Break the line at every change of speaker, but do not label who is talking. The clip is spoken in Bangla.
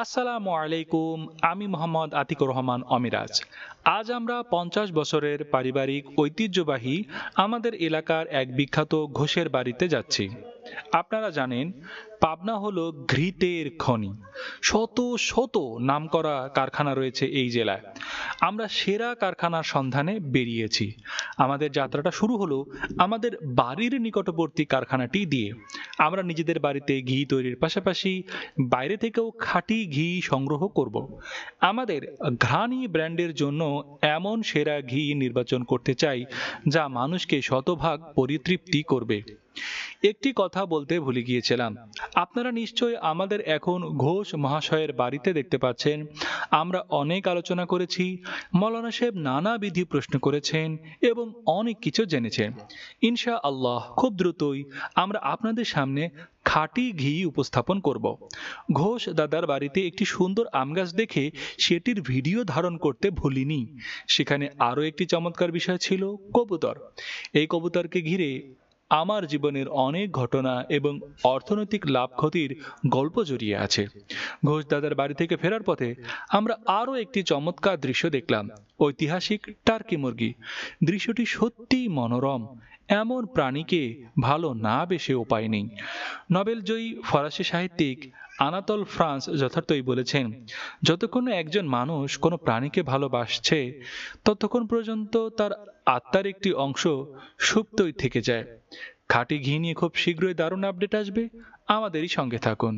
আসসালামু আলাইকুম। আমি মোহাম্মদ আতিকুর রহমান অমিরাজ। আজ আমরা 50 বছরের পারিবারিক ঐতিহ্যবাহী আমাদের এলাকার এক বিখ্যাত ঘোষের বাড়িতে যাচ্ছি। আপনারা জানেন, পাবনা হলো ঘৃতের খনি। শত শত নামকরা কারখানা রয়েছে এই জেলায়। আমরা সেরা কারখানার সন্ধানে বেরিয়েছি। আমাদের যাত্রাটা শুরু হলো আমাদের বাড়ির নিকটবর্তী কারখানাটি দিয়ে। আমরা নিজেদের বাড়িতে ঘি তৈরির পাশাপাশি বাইরে থেকেও খাঁটি ঘি সংগ্রহ করব। আমাদের ঘ্রাণী ব্র্যান্ডের জন্য এমন সেরা ঘি নির্বাচন করতে চাই যা মানুষকে শতভাগ পরিতৃপ্তি করবে। একটি কথা বলতে ভুলে গিয়েছিলাম, আপনারা নিশ্চয়ই আমাদের এখন ঘোষ মহাশয়ের বাড়িতে দেখতে পাচ্ছেন। আমরা অনেক আলোচনা করেছি, মৌলানা সাহেব নানাবিধি প্রশ্ন করেছেন এবং অনেক কিছু জেনেছেন। ইনশা আল্লাহ খুব দ্রুতই আমরা আপনাদের সামনে খাঁটি ঘি উপস্থাপন করব। ঘোষ দাদার বাড়িতে একটি সুন্দর আম গাছ দেখে সেটির ভিডিও ধারণ করতে ভুলিনি। সেখানে আরও একটি চমৎকার বিষয় ছিল কবুতর। এই কবুতরকে ঘিরে আমার জীবনের অনেক ঘটনা এবং অর্থনৈতিক লাভ ক্ষতির গল্প জড়িয়ে আছে। ঘোষ দাদার বাড়ি থেকে ফেরার পথে আমরা আরও একটি চমৎকার দৃশ্য দেখলাম, ঐতিহাসিক টার্কি মুরগি। দৃশ্যটি সত্যিই মনোরম। এমন প্রাণীকে ভালো না বেশে উপায় নেই। নোবেলজয়ী ফরাসি সাহিত্যিক আনাতল ফ্রান্স যথার্থই বলেছেন, যতক্ষণ না একজন মানুষ কোনো প্রাণীকে ভালোবাসছে ততক্ষণ পর্যন্ত তার আত্মার একটি অংশ সুপ্তই থেকে যায়। খাঁটি ঘি নিয়ে খুব শীঘ্রই দারুণ আপডেট আসবে, আমাদেরই সঙ্গে থাকুন।